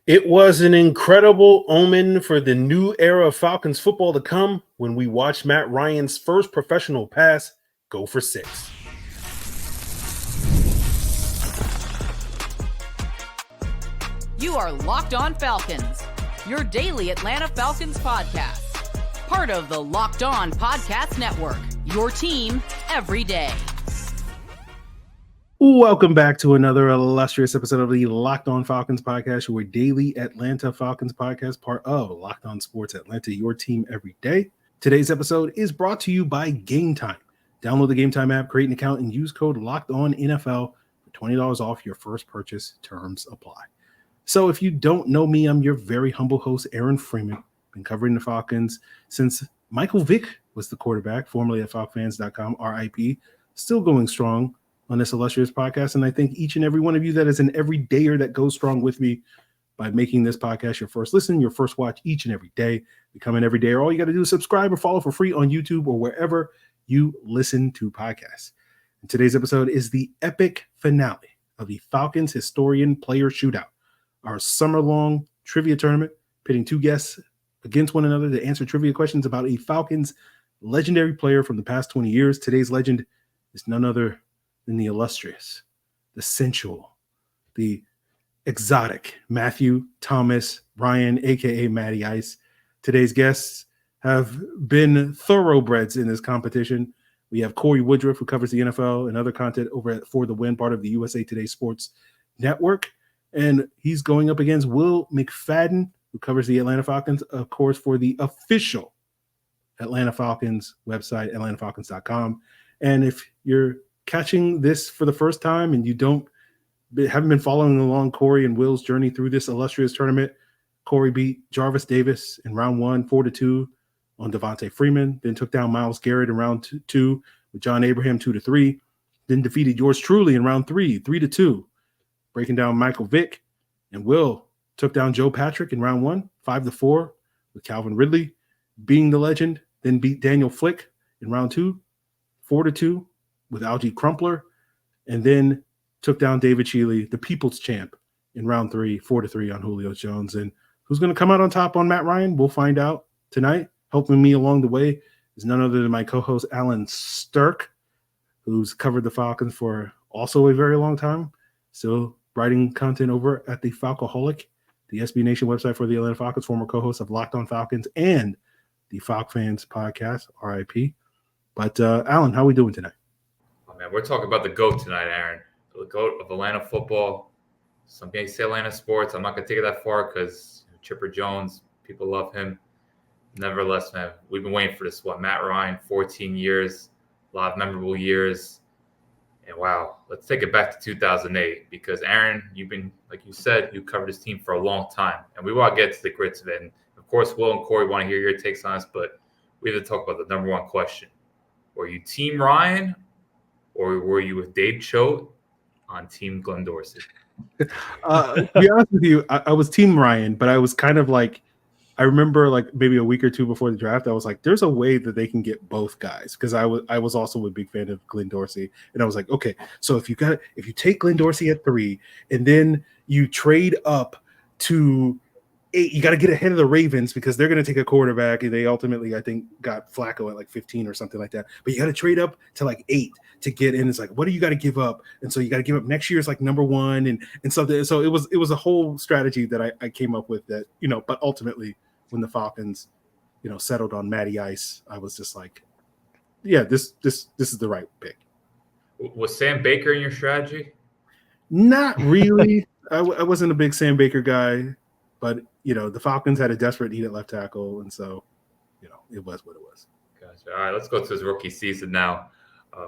It was an incredible omen for the new era of Falcons football to come when we watched Matt Ryan's first professional pass go for 6. You are Locked On Falcons, your daily Atlanta Falcons podcast. Part of the Locked On Podcast Network, your team every day. Welcome back to another illustrious episode of the Locked On Falcons podcast, your daily Atlanta Falcons podcast, part of Locked On Sports Atlanta, your team every day. Today's episode is brought to you by Gametime. Download the Gametime app, create an account, and use code LOCKEDONNFL for $20 off your first purchase. Terms apply. So if you don't know me, I'm your very humble host, Aaron Freeman. Been covering the Falcons since Michael Vick was the quarterback, formerly at FalcFans.com, RIP. Still going strong on this illustrious podcast, and I thank each and every one of you that is an everydayer that goes strong with me by making this podcast your first listen, your first watch each and every day. Become an everydayer. All you got to do is subscribe or follow for free on YouTube or wherever you listen to podcasts. And today's episode is the epic finale of the Falcons Historian Player Shootout, our summer-long trivia tournament, pitting two guests against one another to answer trivia questions about a Falcons legendary player from the past 20 years. Today's legend is none other than the illustrious, the sensual, the exotic Matthew Thomas Ryan, a.k.a. Matty Ice. Today's guests have been thoroughbreds in this competition. We have Cory Woodroof, who covers the NFL and other content over at For the Win, part of the USA Today Sports Network. And he's going up against Will McFadden, who covers the Atlanta Falcons, of course, for the official Atlanta Falcons website, atlantafalcons.com. And if you're catching this for the first time and you haven't been following along Cory and Will's journey through this illustrious tournament, Cory beat Jarvis Davis in round 1, 4-2 on Devontae Freeman, then took down Myles Garrett in round 2 with John Abraham 2-3, then defeated yours truly in round 3, 3-2, breaking down Michael Vick. And Will took down Joe Patrick in round 1, 5-4 with Calvin Ridley being the legend, then beat Daniel Flick in round 2, 4-2 with Algie Crumpler, and then took down David Cheeley, the people's champ, in round 3, 4-3 on Julio Jones. And who's going to come out on top on Matt Ryan? We'll find out tonight. Helping me along the way is none other than my co-host, Allen Strk, who's covered the Falcons for also a very long time, still writing content over at the Falcoholic, the SB Nation website for the Atlanta Falcons, former co-host of Locked On Falcons and the FalcFans podcast, RIP. But Allen, how are we doing tonight? Man, we're talking about the GOAT tonight, Aaron. The GOAT of Atlanta football. Some may say Atlanta sports. I'm not going to take it that far because Chipper Jones, people love him. Nevertheless, man, we've been waiting for this. Matt Ryan, 14 years, a lot of memorable years. And wow, let's take it back to 2008 because, Aaron, you've been, like you said, you covered this team for a long time. And we want to get to the grits of it. And, of course, Will and Cory want to hear your takes on this, but we have to talk about the number one question. Were you Team Ryan or were you with Dave Choate on Team Glenn Dorsey? To be honest with you, I was Team Ryan, but I was kind of like, I remember like maybe a week or two before the draft, I was like, there's a way that they can get both guys. Because I was also a big fan of Glenn Dorsey. And I was like, okay, so if you take Glenn Dorsey at 3 and then you trade up to 8, you got to get ahead of the Ravens because they're going to take a quarterback, and they ultimately, I think, got Flacco at like 15 or something like that. But you got to trade up to like 8 to get in. It's like, what do you got to give up? And so you got to give up next year's like number 1 and something. So it was a whole strategy that I came up with that, but ultimately when the Falcons, settled on Matty Ice, I was just like, yeah, this is the right pick. Was Sam Baker in your strategy? Not really. I wasn't a big Sam Baker guy, but the Falcons had a desperate need at left tackle, and so it was what it was. Gotcha. All right, let's go to his rookie season now.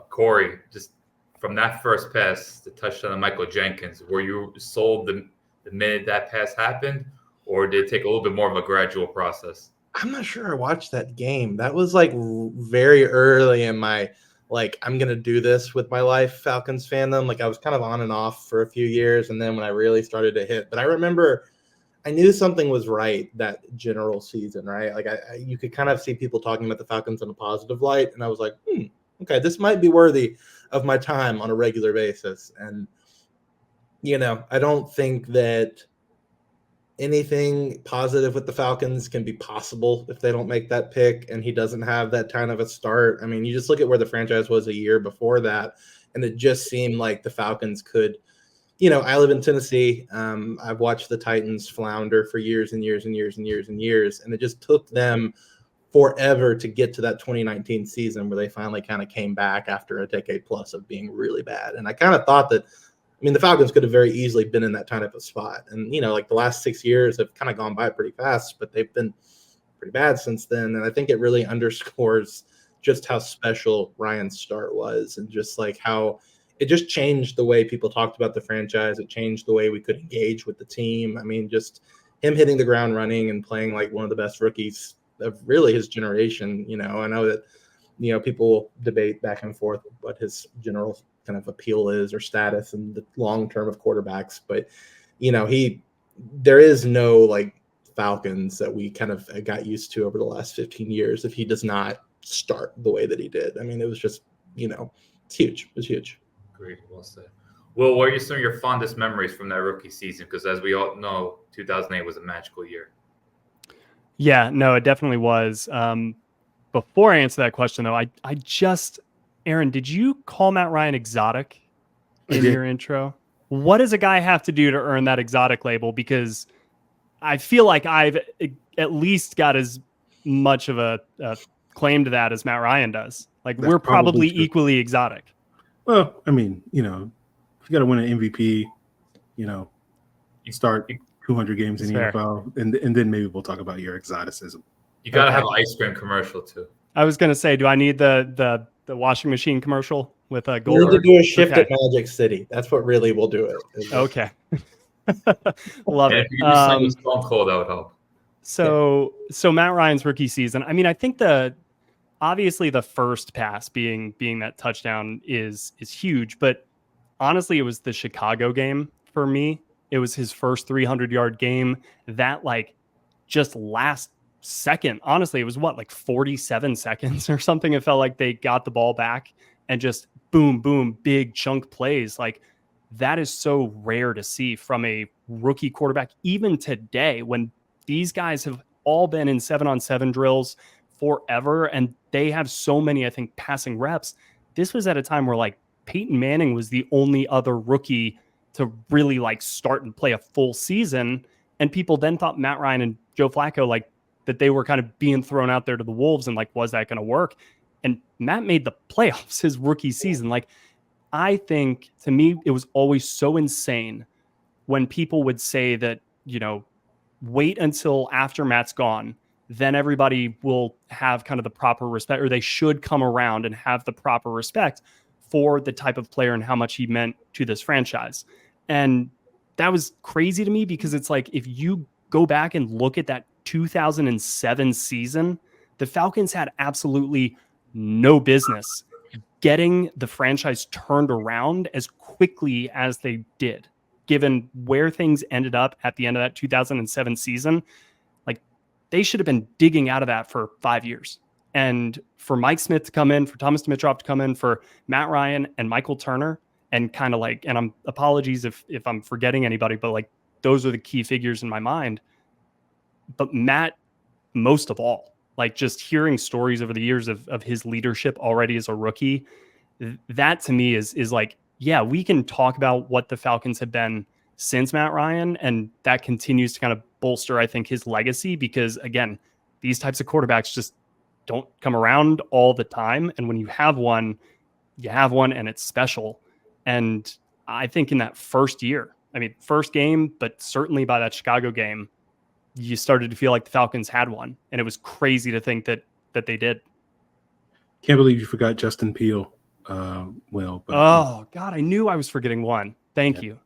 Cory, just from that first pass, the touchdown of Michael Jenkins, were you sold the minute that pass happened, or did it take a little bit more of a gradual process? I'm not sure I watched that game. That was like very early in my I'm going to do this with my life Falcons fandom. Like I was kind of on and off for a few years, and then when I really started to hit. But I remember I knew something was right that general season, right? Like you could kind of see people talking about the Falcons in a positive light, and I was like, okay, this might be worthy of my time on a regular basis. And, I don't think that anything positive with the Falcons can be possible if they don't make that pick and he doesn't have that kind of a start. I mean, you just look at where the franchise was a year before that, and it just seemed like the Falcons could, I live in Tennessee. I've watched the Titans flounder for years and years and years and years and years, and it just took them forever to get to that 2019 season where they finally kind of came back after a decade plus of being really bad. And I kind of thought that, the Falcons could have very easily been in that kind of a spot. And, like the last 6 years have kind of gone by pretty fast, but they've been pretty bad since then. And I think it really underscores just how special Ryan's start was, and just like how it just changed the way people talked about the franchise. It changed the way we could engage with the team. Just him hitting the ground running and playing like one of the best rookies of really his generation. I know that, people debate back and forth what his general kind of appeal is or status and the long term of quarterbacks, but there is no like Falcons that we kind of got used to over the last 15 years if he does not start the way that he did. It was just, it's huge. It was huge. Great, well said. Will, what are some of your fondest memories from that rookie season? Because as we all know, 2008 was a magical year. Yeah, no, it definitely was. Before I answer that question, though, I just, Aaron, did you call Matt Ryan exotic in your intro? What does a guy have to do to earn that exotic label? Because I feel like I've at least got as much of a claim to that as Matt Ryan does. Like, that's we're probably equally exotic. Well, if you got to win an MVP, you start 200 games in the NFL, and then maybe we'll talk about your exoticism. You got to have an ice cream commercial too. I was going to say, do I need the washing machine commercial with a gold? We need to do a shift at Magic City. That's what really will do it. Okay. Love it. If you sign with Stone Cold, that would help. So Matt Ryan's rookie season, I think obviously the first pass being that touchdown is huge, but honestly, it was the Chicago game for me. It was his first 300-yard game. That just last second, honestly, it was 47 seconds or something. It felt like they got the ball back and just boom, boom, big chunk plays. That is so rare to see from a rookie quarterback, even today, when these guys have all been in 7-on-7 drills forever, and they have so many, I think, passing reps. This was at a time where Peyton Manning was the only other rookie to really start and play a full season. And people then thought Matt Ryan and Joe Flacco, that they were kind of being thrown out there to the wolves, and was that going to work? And Matt made the playoffs his rookie season. I think, to me, it was always so insane when people would say that, wait until after Matt's gone, then everybody will have kind of the proper respect, or they should come around and have the proper respect for the type of player and how much he meant to this franchise. And that was crazy to me, because it's if you go back and look at that 2007 season, the Falcons had absolutely no business getting the franchise turned around as quickly as they did, given where things ended up at the end of that 2007 season. They should have been digging out of that for 5 years. And for Mike Smith to come in, for Thomas Dimitroff to come in, for Matt Ryan and Michael Turner, and kind of and I'm apologies if I'm forgetting anybody, but those are the key figures in my mind. But Matt, most of all, just hearing stories over the years of his leadership already as a rookie, that to me is yeah, we can talk about what the Falcons have been since Matt Ryan, and that continues to kind of bolster, I think, his legacy, because again, these types of quarterbacks just don't come around all the time. And when you have one, and it's special. And I think in that first year, first game, but certainly by that Chicago game, you started to feel like the Falcons had one. And it was crazy to think that they did. Can't believe you forgot Justin Peele, Will. But, oh, God, I knew I was forgetting one. Thank you.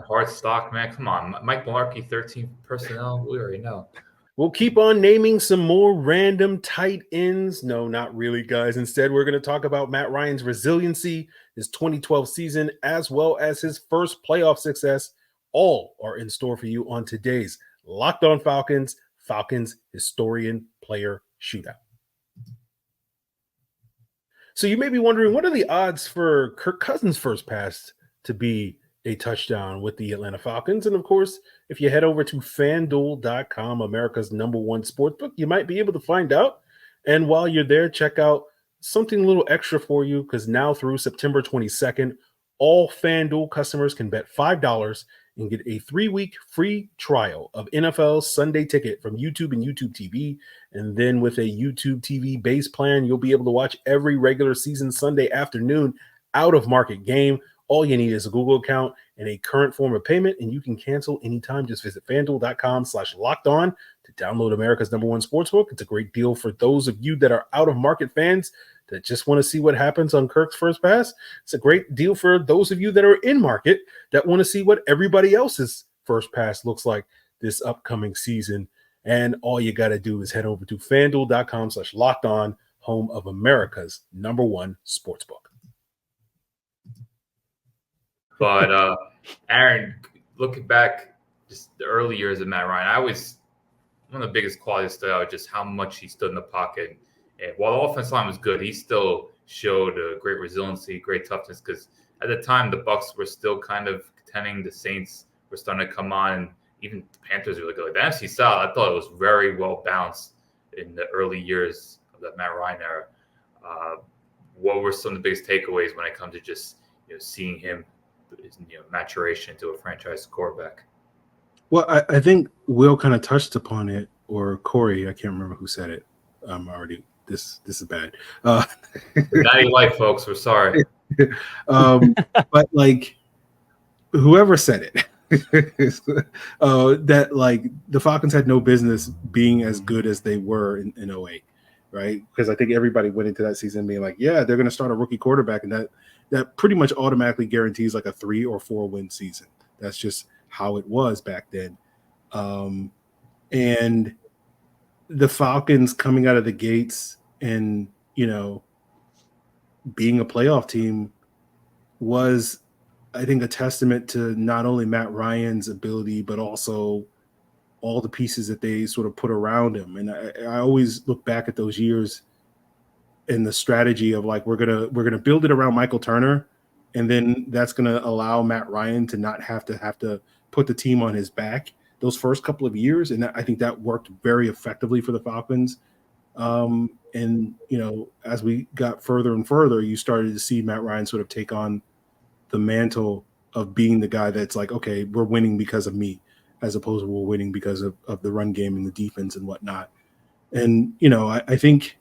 Hard stock, man. Come on. Mike Mularkey, 13 personnel. We already know. We'll keep on naming some more random tight ends. No, not really, guys. Instead, we're going to talk about Matt Ryan's resiliency, his 2012 season, as well as his first playoff success. All are in store for you on today's Locked On Falcons, Falcons Historian Player Shootout. So you may be wondering, what are the odds for Kirk Cousins' first pass to be a touchdown with the Atlanta Falcons. And of course, if you head over to FanDuel.com, America's #1 sportsbook, you might be able to find out. And while you're there, check out something a little extra for you, because now through September 22nd, all FanDuel customers can bet $5 and get a 3-week free trial of NFL Sunday Ticket from YouTube and YouTube TV. And then with a YouTube TV base plan, you'll be able to watch every regular season Sunday afternoon out of market game. All you need is a Google account and a current form of payment, and you can cancel anytime. Just visit FanDuel.com/lockedon to download America's #1 sportsbook. It's a great deal for those of you that are out of market fans that just want to see what happens on Kirk's first pass. It's a great deal for those of you that are in market that want to see what everybody else's first pass looks like this upcoming season. And all you got to do is head over to FanDuel.com/lockedon, home of America's #1 sportsbook. But Aaron, looking back, just the early years of Matt Ryan, one of the biggest qualities stood out just how much he stood in the pocket. And while the offensive line was good, he still showed a great resiliency, great toughness. Because at the time, the Bucs were still kind of contending. The Saints were starting to come on, and even the Panthers were good. Like the NFC South, I thought it was very well balanced in the early years of that Matt Ryan era. What were some of the biggest takeaways when it comes to just seeing him? Maturation to a franchise quarterback. Well, I think Will kind of touched upon it, or Cory. I can't remember who said it. I'm already this is bad. Natty life, folks. We're sorry. But like whoever said it, that like the Falcons had no business being as good as they were in 2008, right? Because I think everybody went into that season being like, yeah, they're going to start a rookie quarterback, and that pretty much automatically guarantees like a 3 or 4 win season. That's just how it was back then. And the Falcons coming out of the gates and, being a playoff team was, I think, a testament to not only Matt Ryan's ability, but also all the pieces that they sort of put around him. And I always look back at those years and the strategy of like, we're gonna build it around Michael Turner, and then that's gonna allow Matt Ryan to not have to put the team on his back those first couple of years. And I think that worked very effectively for the Falcons. And as we got further and further, you started to see Matt Ryan sort of take on the mantle of being the guy that's like, okay, we're winning because of me, as opposed to we're winning because of the run game and the defense and whatnot. And, I think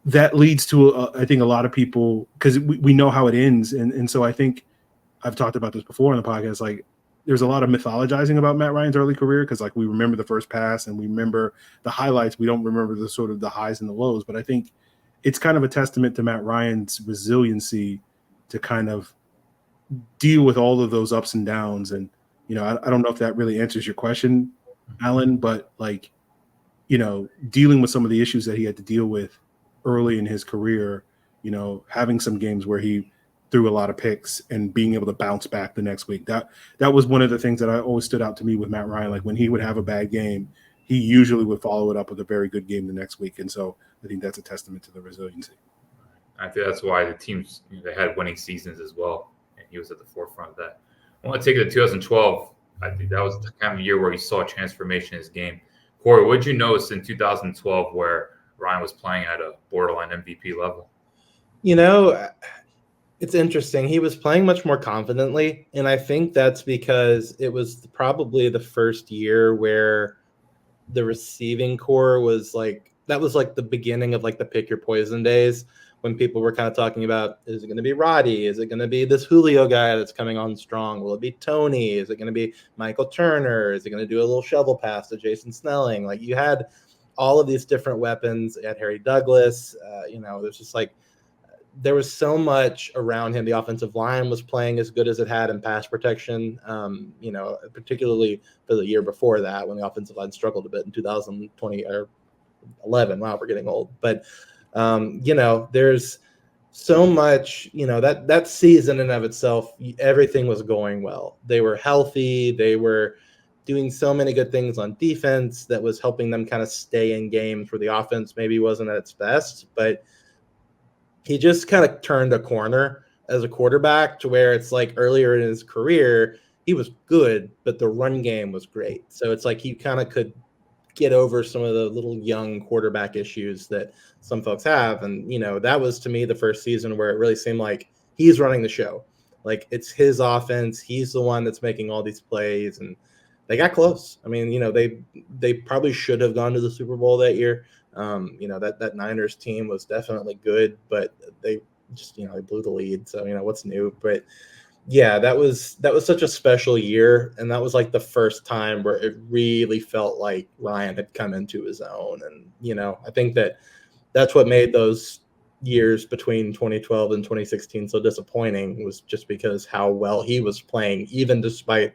that leads to, I think, a lot of people, because we know how it ends. And so I think I've talked about this before on the podcast, like there's a lot of mythologizing about Matt Ryan's early career, because like we remember the first pass and we remember the highlights. We don't remember the sort of the highs and the lows. But I think it's kind of a testament to Matt Ryan's resiliency to kind of deal with all of those ups and downs. And, I don't know if that really answers your question, Allen, but like, dealing with some of the issues that he had to deal with early in his career, having some games where he threw a lot of picks and being able to bounce back the next week. That was one of the things that I always stood out to me with Matt Ryan. Like when he would have a bad game, he usually would follow it up with a very good game the next week. And so I think that's a testament to the resiliency. I think that's why the teams, they had winning seasons as well, and he was at the forefront of that. I want to take it to 2012. I think that was the kind of year where you saw a transformation in his game. Cory, what did you notice in 2012 where Ryan was playing at a borderline MVP level? It's interesting. He was playing much more confidently, and I think that's because it was probably the first year where the receiving core was like the beginning of like the pick your poison days, when people were kind of talking about, is it going to be Roddy? Is it going to be this Julio guy that's coming on strong? Will it be Tony? Is it going to be Michael Turner? Is it going to do a little shovel pass to Jason Snelling? Like you had all of these different weapons. You had Harry Douglas. There's just like, there was so much around him. The offensive line was playing as good as it had in pass protection, particularly for the year before that, when the offensive line struggled a bit in 2020 or 11. Wow, we're getting old. But, there's so much, that season in and of itself, everything was going well. They were healthy. They were doing so many good things on defense that was helping them kind of stay in games where the offense maybe wasn't at its best. But he just kind of turned a corner as a quarterback, to where it's like earlier in his career, he was good, but the run game was great. So it's like he kind of could get over some of the little young quarterback issues that some folks have. And, that was to me the first season where it really seemed like he's running the show. Like, it's his offense. He's the one that's making all these plays, and they got close. I mean, they probably should have gone to the Super Bowl that year. That Niners team was definitely good, but they just, they blew the lead. So, what's new? But yeah, that was such a special year. And that was like the first time where it really felt like Ryan had come into his own. And, I think that's what made those years between 2012 and 2016 so disappointing, was just because how well he was playing, even despite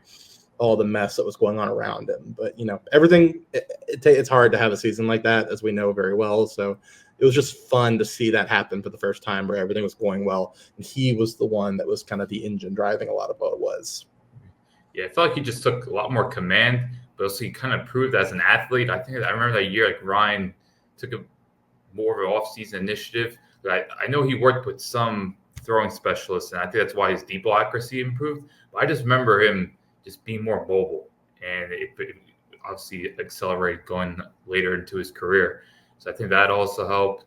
all the mess that was going on around him. But, everything, it's hard to have a season like that, as we know very well. So it was just fun to see that happen for the first time, where everything was going well. And he was the one that was kind of the engine driving a lot of what it was. Yeah, I felt like he just took a lot more command, but also he kind of proved as an athlete. I remember that year, like, Ryan took a more of an off-season initiative. I know he worked with some throwing specialists, and I think that's why his deep ball accuracy improved. But I just remember him just being more mobile, and it obviously accelerated going later into his career. So I think that also helped,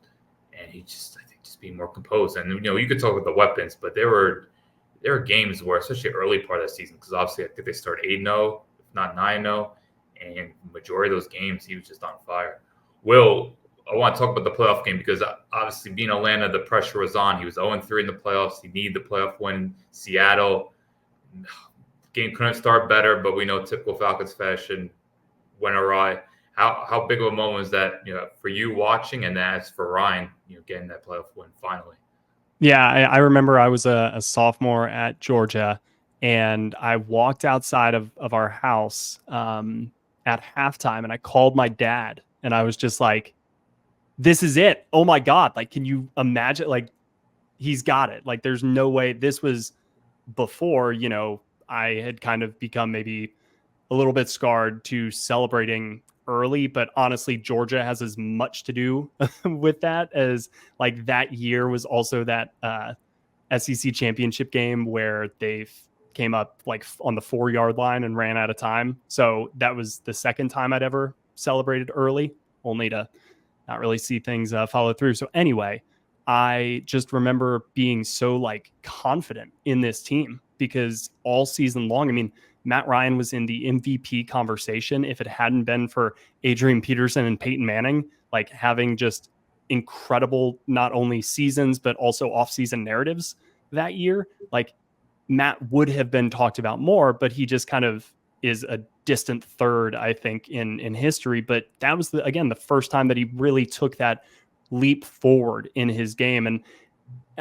and just being more composed. And you could talk about the weapons, but there were games where, especially early part of the season, because obviously I think they started 8-0, if not 9-0, and the majority of those games he was just on fire. Will, I want to talk about the playoff game, because obviously being Atlanta, the pressure was on. He was 0-3 in the playoffs. He needed the playoff win. Seattle, game couldn't start better, but we know typical Falcons fashion went awry. How big of a moment was that, for you watching, and as for Ryan, getting that playoff win finally? Yeah, I remember I was a sophomore at Georgia, and I walked outside of our house at halftime, and I called my dad, and I was just like, this is it. Oh my God. Like, can you imagine? Like, he's got it. Like, there's no way. This was before, I had kind of become maybe a little bit scarred to celebrating early, but honestly, Georgia has as much to do with that, as like that year was also that SEC championship game where they came up like on the 4-yard line and ran out of time. So that was the second time I'd ever celebrated early, only to not really see things follow through. So anyway, I just remember being so like confident in this team, because all season long, I mean, Matt Ryan was in the MVP conversation. If it hadn't been for Adrian Peterson and Peyton Manning, like having just incredible, not only seasons, but also off-season narratives that year, like Matt would have been talked about more, but he just kind of is a distant third, I think, in history. But that was, the first time that he really took that leap forward in his game. And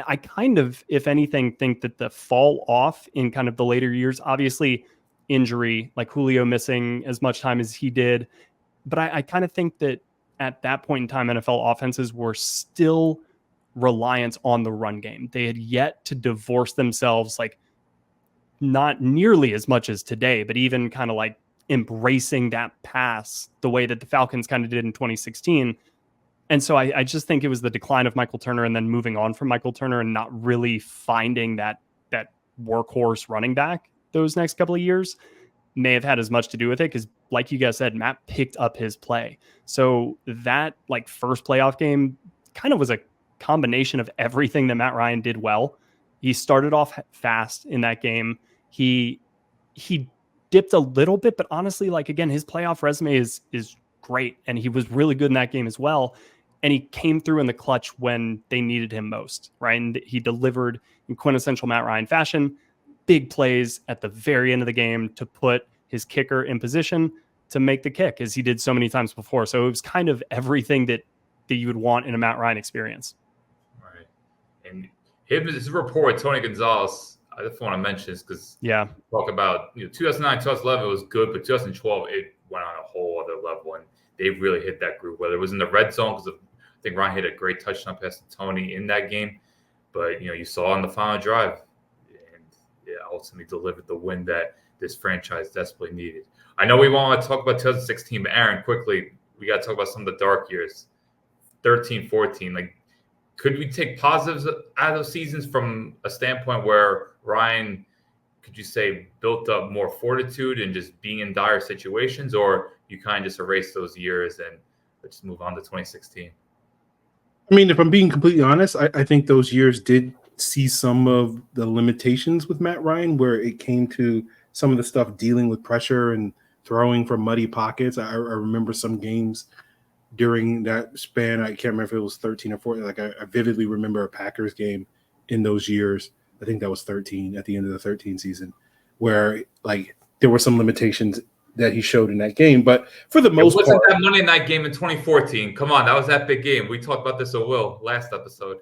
I kind of, if anything, think that the fall off in kind of the later years, obviously injury, like Julio missing as much time as he did. But I kind of think that at that point in time, NFL offenses were still reliant on the run game. They had yet to divorce themselves, like not nearly as much as today, but even kind of like embracing that pass the way that the Falcons kind of did in 2016. And so I just think it was the decline of Michael Turner, and then moving on from Michael Turner and not really finding that workhorse running back those next couple of years may have had as much to do with it, because like you guys said, Matt picked up his play. So that like first playoff game kind of was a combination of everything that Matt Ryan did well. He started off fast in that game. He dipped a little bit, but honestly, like, again, his playoff resume is great, and he was really good in that game as well. And he came through in the clutch when they needed him most, right? And he delivered in quintessential Matt Ryan fashion, big plays at the very end of the game to put his kicker in position to make the kick, as he did so many times before. So it was kind of everything that you would want in a Matt Ryan experience. Right. And his rapport with Tony Gonzalez, I just want to mention this because talk about 2009, 2011 was good, but 2012 it went on a whole other level, and they really hit that group. Whether it was in the red zone, because I think Ryan hit a great touchdown pass to Tony in that game, but you saw on the final drive, and ultimately delivered the win that this franchise desperately needed. I know we want to talk about 2016, but Aaron, quickly, we got to talk about some of the dark years, 13, 14. Like, could we take positives out of those seasons from a standpoint where Ryan, could you say, built up more fortitude and just being in dire situations, or you kind of just erase those years and let's move on to 2016? I mean, if I'm being completely honest, I think those years did see some of the limitations with Matt Ryan, where it came to some of the stuff dealing with pressure and throwing from muddy pockets. I remember some games during that span. I can't remember if it was 13 or 14. Like I vividly remember a Packers game in those years. I think that was 13 at the end of the 13 season, where like there were some limitations that he showed in that game. But for the most part, it wasn't that Monday night game in 2014. Come on, that was that big game. We talked about this with Will last episode.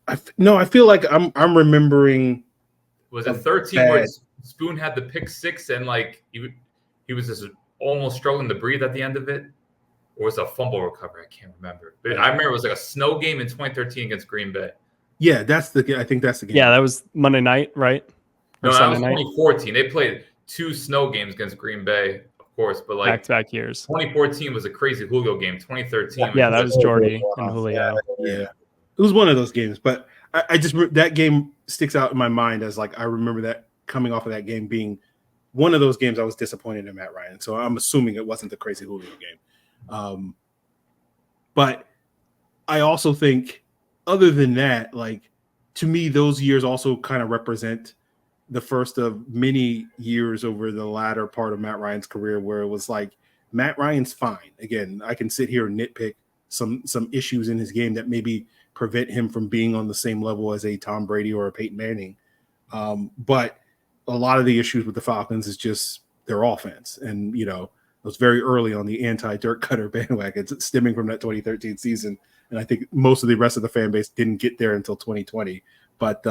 I feel like I'm remembering. Was it 13 where Spoon had the pick six and like he was just almost struggling to breathe at the end of it? Or was it a fumble recovery? I can't remember. But I remember it was like a snow game in 2013 against Green Bay. Yeah, I think that's the game. Yeah, that was Monday night, right? No, that was 2014. They played 2 snow games against Green Bay, of course, but like back-to-back years. 2014 was a crazy Julio game. 2013 that was Jordy and Julio. Yeah. It was one of those games, but I just that game sticks out in my mind as like I remember that coming off of that game being one of those games I was disappointed in Matt Ryan. So I'm assuming it wasn't the crazy Julio game. But I also think other than that, like to me, those years also kind of represent the first of many years over the latter part of Matt Ryan's career where it was like Matt Ryan's fine. Again, I can sit here and nitpick some issues in his game that maybe prevent him from being on the same level as a Tom Brady or a Peyton Manning. But a lot of the issues with the Falcons is just their offense. And, you know, it was very early on the anti-Dirk Cutter bandwagon stemming from that 2013 season. And I think most of the rest of the fan base didn't get there until 2020. But,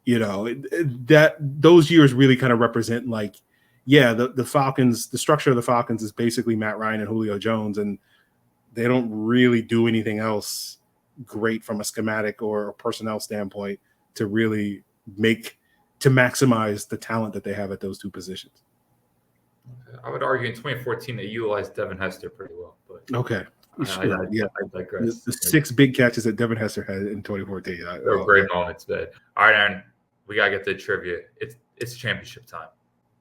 you know, that those years really kind of represent like, yeah, the Falcons, the structure of the Falcons is basically Matt Ryan and Julio Jones, and they don't really do anything else great from a schematic or a personnel standpoint to really maximize the talent that they have at those two positions. I would argue in 2014 they utilized Devin Hester pretty well. But okay. I digress. The 6 big catches that Devin Hester had in 2014. They were great moments, but all right, Aaron, we gotta get to the trivia. It's championship time.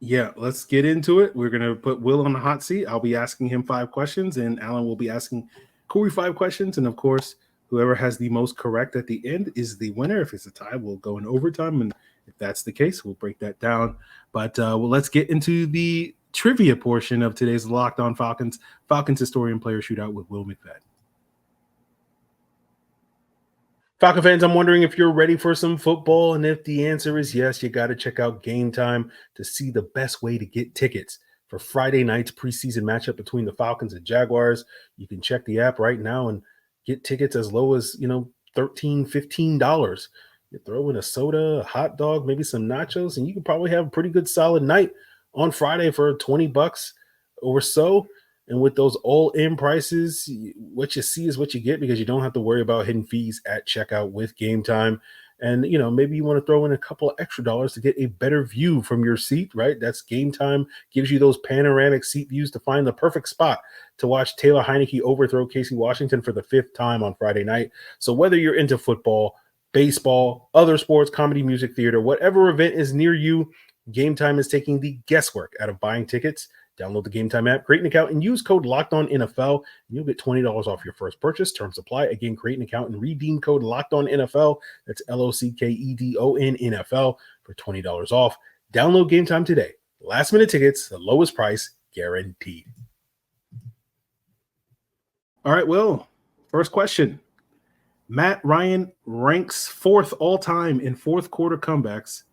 Yeah, let's get into it. We're gonna put Will on the hot seat. I'll be asking him 5 questions, and Allen will be asking Cory 5 questions. And of course, whoever has the most correct at the end is the winner. If it's a tie, we'll go in overtime, and if that's the case, we'll break that down. But let's get into the trivia portion of today's Locked On Falcons Historian Player Shootout with Will McFadden. Falcon fans, I'm wondering if you're ready for some football, and if the answer is yes, you got to check out Gametime to see the best way to get tickets for Friday night's preseason matchup between the Falcons and Jaguars. You can check the app right now and get tickets as low as, $13, $15. You throw in a soda, a hot dog, maybe some nachos, and you can probably have a pretty good solid night on Friday for $20 or so. And with those all-in prices, what you see is what you get, because you don't have to worry about hidden fees at checkout with Gametime. And, maybe you want to throw in a couple of extra dollars to get a better view from your seat, right? That's Gametime. Gives you those panoramic seat views to find the perfect spot to watch Taylor Heineke overthrow Casey Washington for the 5th time on Friday night. So whether you're into football, baseball, other sports, comedy, music, theater, whatever event is near you, Gametime is taking the guesswork out of buying tickets. Download the Gametime app, create an account, and use code LOCKEDONNFL, and you'll get $20 off your first purchase. Terms apply. Again, create an account and redeem code LOCKEDONNFL. That's LOCKEDON NFL for $20 off. Download Gametime today. Last-minute tickets, the lowest price guaranteed. All right, Will, first question. Matt Ryan ranks 4th all-time in fourth-quarter comebacks.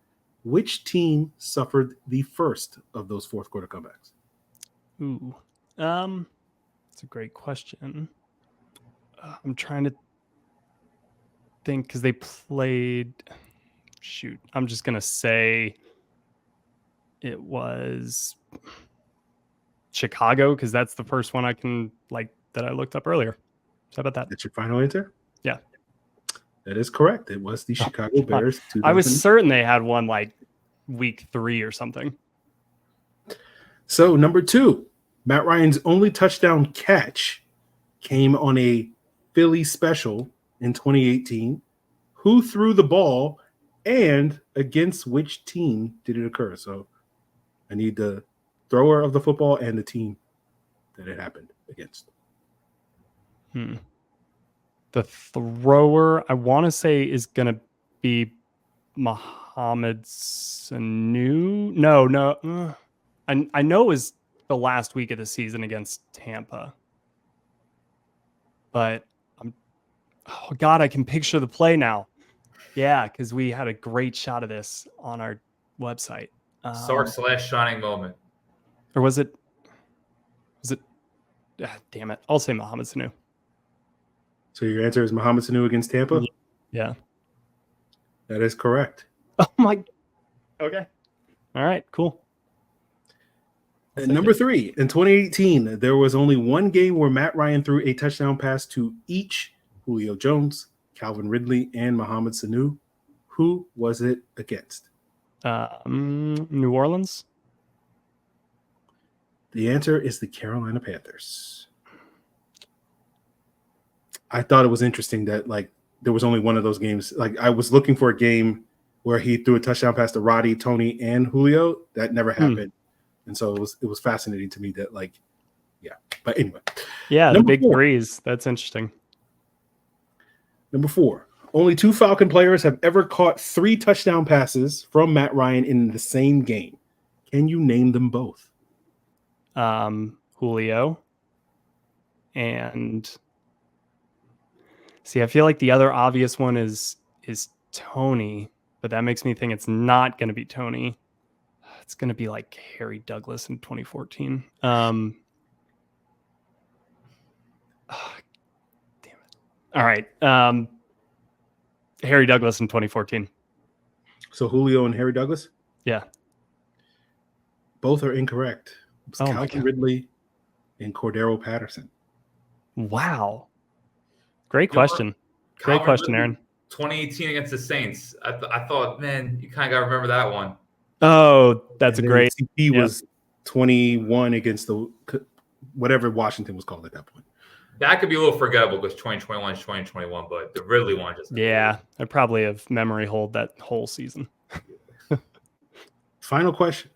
Which team suffered the first of those fourth-quarter comebacks? Ooh, that's a great question. I'm trying to think because they played. Shoot, I'm just gonna say it was Chicago because that's the first one I can that I looked up earlier. So how about that? That's your final answer? Yeah, that is correct. It was the Chicago Bears. I was certain they had one week 3 or something. So, number 2, Matt Ryan's only touchdown catch came on a Philly special in 2018? Who threw the ball and against which team did it occur? So I need the thrower of the football and the team that it happened against. The thrower, I want to say, is going to be Mohamed Sanu. No. I know it was the last week of the season against Tampa. But oh God, I can picture the play now. Yeah, because we had a great shot of this on our website. Sark / shining moment. Or was it? Damn it. I'll say Mohamed Sanu. So your answer is Mohamed Sanu against Tampa? Yeah. That is correct. Oh my. Okay. All right, cool. And number 3, in 2018, there was only one game where Matt Ryan threw a touchdown pass to each Julio Jones, Calvin Ridley, and Mohamed Sanu. Who was it against? New Orleans. The answer is the Carolina Panthers. I thought it was interesting that there was only one of those games. I was looking for a game where he threw a touchdown pass to Roddy, Tony, and Julio. That never happened. And so it was fascinating to me that But anyway. Yeah, the big threes. That's interesting. Number 4. Only 2 Falcon players have ever caught 3 touchdown passes from Matt Ryan in the same game. Can you name them both? Julio. And see, I feel like the other obvious one is Tony, but that makes me think it's not going to be Tony. It's going to be like Harry Douglas in 2014. Damn it. All right. Harry Douglas in 2014. So Julio and Harry Douglas? Yeah. Both are incorrect. It's Oh Calvin Ridley and Cordero Patterson. Wow. Great question. Great question, Aaron. 2018 against the Saints. I thought, man, you kind of got to remember that one. Oh, that's And a great. He was 21 against the whatever Washington was called at that point. That could be a little forgettable because 2021 is 2021, but the Ridley one just. Yeah, I probably have memory hold that whole season. Final question.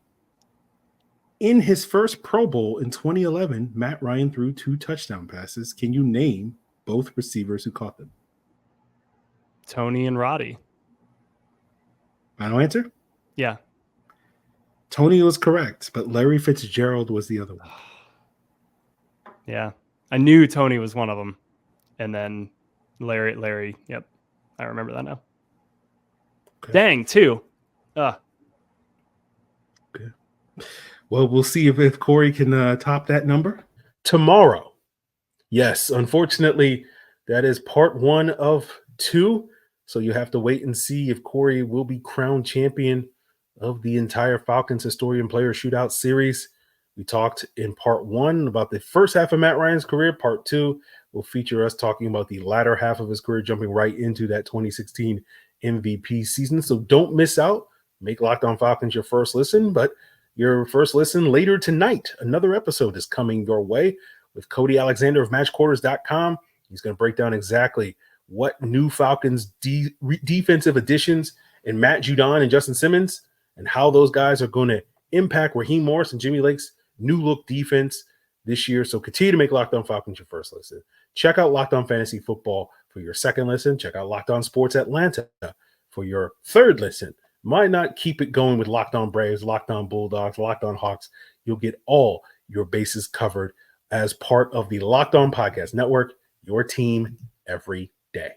In his first Pro Bowl in 2011, Matt Ryan threw 2 touchdown passes. Can you name both receivers who caught them? Tony and Roddy. Final answer? Yeah. Tony was correct, but Larry Fitzgerald was the other one. Yeah. I knew Tony was one of them. And then Larry. Yep. I remember that now. Okay. Dang, 2. Okay. Well, we'll see if Cory can top that number tomorrow. Yes, unfortunately, that is part 1 of 2. So you have to wait and see if Cory will be crowned champion of the entire Falcons Historian Player Shootout series. We talked in part 1 about the first half of Matt Ryan's career. Part 2 will feature us talking about the latter half of his career, jumping right into that 2016 MVP season. So don't miss out. Make Locked On Falcons your first listen, but your first listen later tonight. Another episode is coming your way with Cody Alexander of MatchQuarters.com. He's going to break down exactly what new Falcons defensive additions in Matt Judon and Justin Simmons and how those guys are going to impact Raheem Morris and Jimmy Lake's new look defense this year. So continue to make Locked On Falcons your first listen. Check out Locked On Fantasy Football for your second listen. Check out Locked On Sports Atlanta for your third listen. Might not keep it going with Locked On Braves, Locked On Bulldogs, Locked On Hawks. You'll get all your bases covered as part of the Locked On Podcast Network, your team every day.